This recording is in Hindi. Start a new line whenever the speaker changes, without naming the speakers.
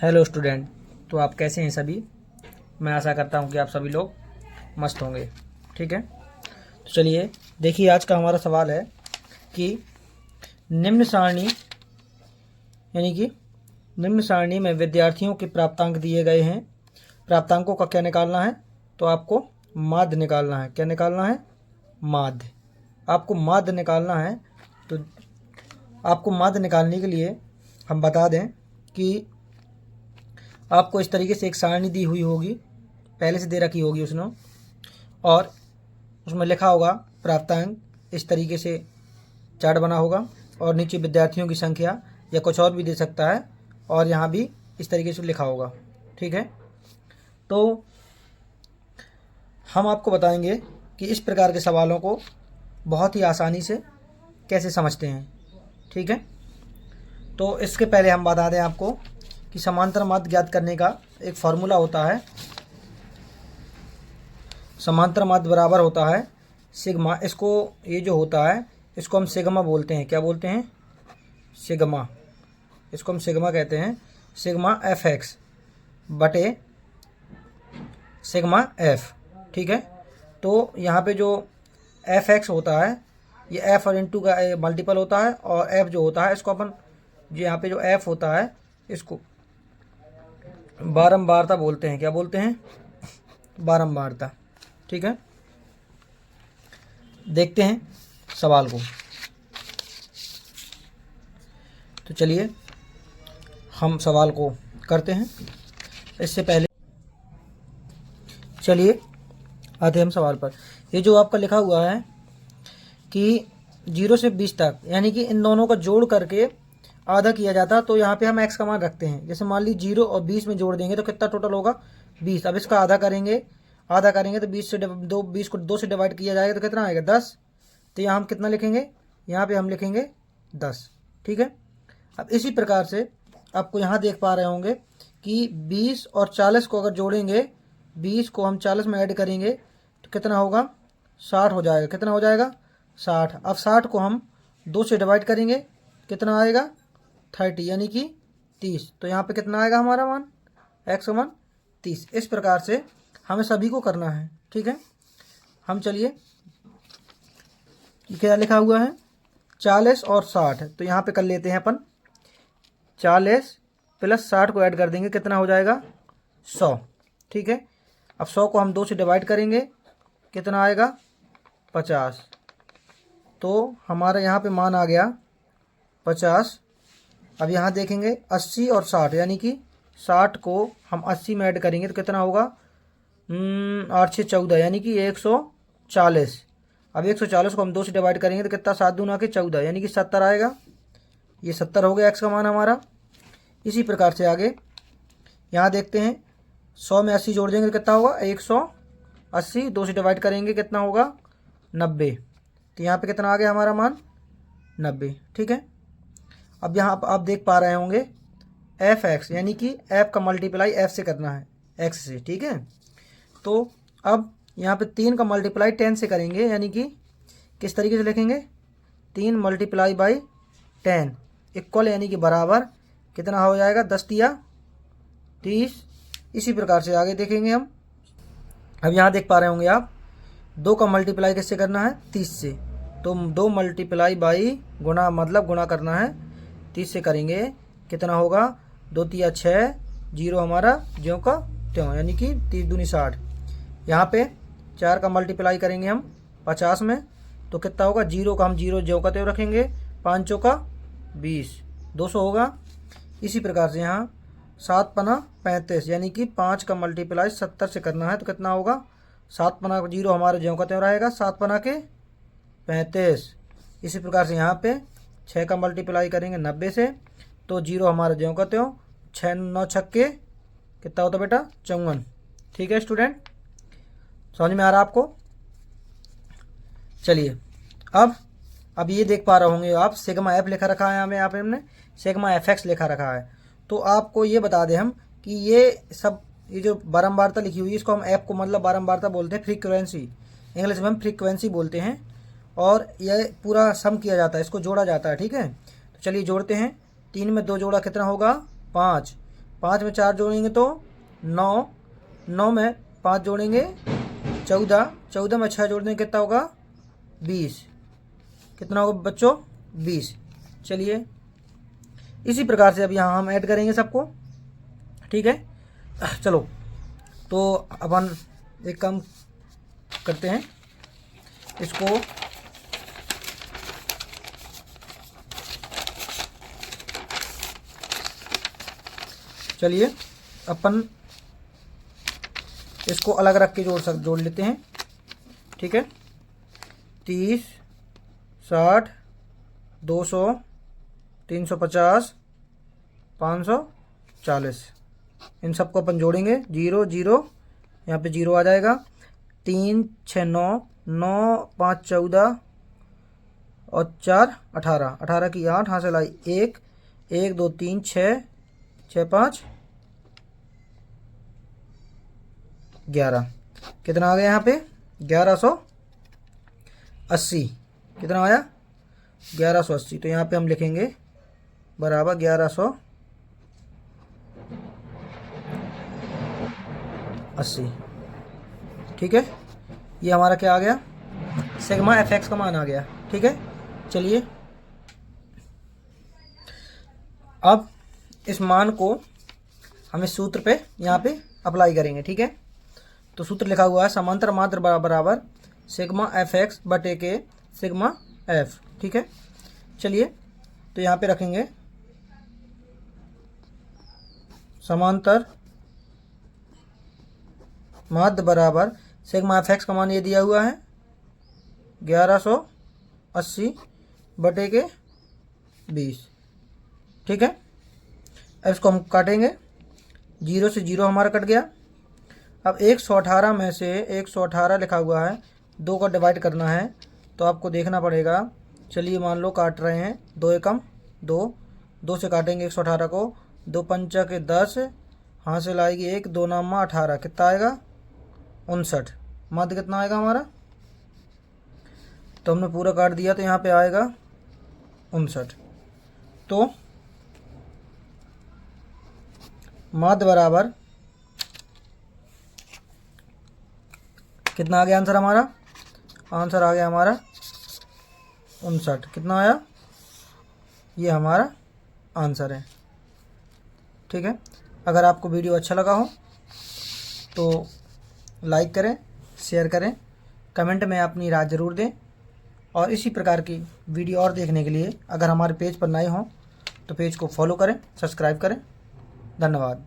Hello student. तो आप कैसे हैं सभी। मैं आशा करता हूं कि आप सभी लोग मस्त होंगे। ठीक है, तो चलिए देखिए, आज का हमारा सवाल है कि निम्न सारणी यानी कि निम्न सारणी में विद्यार्थियों के प्राप्तांक दिए गए हैं। प्राप्तांकों का क्या निकालना है? तो आपको माध्य निकालना है। क्या निकालना है? माध्य। आपको माध्य निकालना है। तो आपको माध्य निकालने के लिए हम बता दें कि आपको इस तरीके से एक सारणी दी हुई होगी, पहले से दे रखी होगी उसने, और उसमें लिखा होगा प्राप्तांक। इस तरीके से चार्ट बना होगा और नीचे विद्यार्थियों की संख्या या कुछ और भी दे सकता है, और यहाँ भी इस तरीके से लिखा होगा। ठीक है, तो हम आपको बताएंगे कि इस प्रकार के सवालों को बहुत ही आसानी से कैसे समझते हैं। ठीक है, तो इसके पहले हम बता दें आपको कि समांतर माध्य ज्ञात करने का एक फार्मूला होता है। समांतर माध्य बराबर होता है सिग्मा। इसको ये जो होता है इसको हम सिग्मा बोलते हैं। क्या बोलते हैं? सिग्मा। इसको हम सिग्मा कहते हैं। सिग्मा एफ एक्स बटे सिग्मा एफ। ठीक है, तो यहाँ पे जो एफ एक्स होता है ये एफ और इंटू का मल्टीपल होता है, और एफ जो होता है इसको अपन जो यहाँ पे जो एफ होता है इसको बारंबारता बोलते हैं। क्या बोलते हैं? बारंबारता। ठीक है, देखते हैं सवाल को। तो चलिए हम सवाल को करते हैं। इससे पहले चलिए आते हैं हम सवाल पर। ये जो आपका लिखा हुआ है कि 0 से 20 तक, यानी कि इन दोनों का जोड़ करके आधा किया जाता, तो यहाँ पे हम x का मान रखते हैं। जैसे मान ली 0 और 20 में जोड़ देंगे तो कितना टोटल होगा? 20। अब इसका आधा करेंगे तो 20 को 2 से डिवाइड किया जाएगा तो कितना आएगा? 10। तो यहाँ हम कितना लिखेंगे? यहाँ पे हम लिखेंगे 10। ठीक है, अब इसी प्रकार से आपको यहाँ देख पा रहे होंगे कि 20 और 40 को अगर जोड़ेंगे, 20 को हम 40 में ऐड करेंगे तो कितना होगा? 60 हो जाएगा। कितना हो जाएगा? 60। अब 60 को हम 2 से डिवाइड करेंगे, कितना आएगा? 30, यानी कि 30। तो यहाँ पे कितना आएगा हमारा मान? x का मान 30। इस प्रकार से हमें सभी को करना है। ठीक है, हम चलिए क्या लिखा हुआ है? 40 और 60, तो यहाँ पे कर लेते हैं अपन। 40 प्लस 60 को ऐड कर देंगे, कितना हो जाएगा? 100। ठीक है, अब 100 को हम 2 से डिवाइड करेंगे, कितना आएगा? 50। तो हमारा यहाँ पे मान आ गया 50। अब यहाँ देखेंगे 80 और 60, यानी कि 60 को हम 80 में ऐड करेंगे तो कितना होगा? 8 से 14, यानी कि 140। अब 140 को हम 2 से डिवाइड करेंगे तो कितना? 7 दूना के 14, यानी कि 70 आएगा। ये 70 हो गया x का मान हमारा। इसी प्रकार से आगे यहाँ देखते हैं, 100 में 80 जोड़ देंगे तो कितना होगा? 180। 2 से डिवाइड करेंगे कितना होगा? 90। तो यहाँ पे कितना आ गया हमारा मान? 90। ठीक है, अब यहाँ आप देख पा रहे होंगे एफ एक्स, यानी कि एफ का मल्टीप्लाई एफ से करना है, एक्स से। ठीक है, तो अब यहाँ पे 3 का मल्टीप्लाई 10 से करेंगे, यानी कि किस तरीके से लिखेंगे? 3 मल्टीप्लाई बाई 10 इक्वल, यानी कि बराबर कितना हो जाएगा? 10 तिया 30। इसी प्रकार से आगे देखेंगे हम। अब यहाँ देख पा रहे होंगे आप 2 का मल्टीप्लाई किससे करना है? 30 से। तो 2 मल्टीप्लाई बाई गुणा, मतलब गुणा करना है, 30 से करेंगे, कितना होगा? 2 तिया 6, 0 हमारा ज्यों का त्यों, यानी कि 30 दूनी 60। यहाँ पे 4 का मल्टीप्लाई करेंगे हम 50 में, तो कितना होगा? 0 का हम 0 ज्यों का त्यों रखेंगे, 5 चौका 20, 200 होगा। इसी प्रकार से यहाँ 7 पना 35, यानी कि 5 का मल्टीप्लाई 70 से करना है तो कितना होगा? 7 पना 0 हमारे ज्यों का त्यों रहेगा, 7 पना के 35। इसी प्रकार से यहाँ पे 6 का मल्टीप्लाई करेंगे 90 से, तो 0 हमारा ज्यों का त्यों, 6 9 छक्के कितना होता बेटा? 54। ठीक है स्टूडेंट, समझ में आ रहा आपको? चलिए अब ये देख पा रहे होंगे आप, सिग्मा एफ लिखा रखा है हमें, यहाँ पे हमने सिग्मा एफ एक्स लिखा रखा है। तो आपको ये बता दें हम कि ये जो बारंबारता लिखी हुई है, इसको हम एफ को मतलब बारंबारता बोलते हैं, फ्रीक्वेंसी, इंग्लिश में हम फ्रीक्वेंसी बोलते हैं, और यह पूरा सम किया जाता है, इसको जोड़ा जाता है। ठीक है, तो चलिए जोड़ते हैं। 3 में 2 जोड़ा कितना होगा? 5। 5 में 4 जोड़ेंगे तो 9, 9 में 5 जोड़ेंगे 14, 14 में 6 जोड़ देंगे कितना होगा 20। कितना होगा बच्चों 20। चलिए इसी प्रकार से अब यहाँ हम ऐड करेंगे सबको, ठीक है। चलो तो अपन एक काम करते हैं, इसको चलिए अपन इसको अलग रख के जोड़ लेते हैं, ठीक है। 30, 60, 200, 350, 540, इन सबको अपन जोड़ेंगे। 0 0 यहाँ पे 0 आ जाएगा। 3 6 9, 9 5 14 और 4 18, 18 की 8 हाथ से लाई 1, 1 2 3 6, 6 5 11। कितना आ गया यहाँ पे 1180। कितना आया 1180। तो यहाँ पे हम लिखेंगे बराबर 1180, ठीक है। ये हमारा क्या आ गया सिग्मा fx का मान आ गया, ठीक है। चलिए अब इस मान को हम इस सूत्र पे यहाँ पे अप्लाई करेंगे, ठीक है। तो सूत्र लिखा हुआ है समांतर मात्र बराबर सिग्मा fx बटे के सिग्मा f, ठीक है। चलिए तो यहाँ पे रखेंगे समांतर माध्य बराबर सिग्मा fx का मान ये दिया हुआ है 1180 बटे के 20, ठीक है। अब इसको हम काटेंगे, 0 से 0 हमारा कट गया। अब 118 में से 118 लिखा हुआ है, 2 का डिवाइड करना है तो आपको देखना पड़ेगा। चलिए मान लो काट रहे हैं, 2 एकम 2, 2 से काटेंगे 118 को, 2 पंचा के 10, हाथ से लाएगी 1, 2 नामा 18, कितना आएगा 59। मध्य कितना आएगा हमारा, तो हमने पूरा काट दिया तो यहाँ पे आएगा 59। तो मध्य बराबर कितना आ गया आंसर हमारा, आंसर आ गया हमारा 59। कितना आया, ये हमारा आंसर है, ठीक है। अगर आपको वीडियो अच्छा लगा हो तो लाइक करें, शेयर करें, कमेंट में अपनी राय ज़रूर दें। और इसी प्रकार की वीडियो और देखने के लिए अगर हमारे पेज पर नए हों तो पेज को फॉलो करें, सब्सक्राइब करें। धन्यवाद।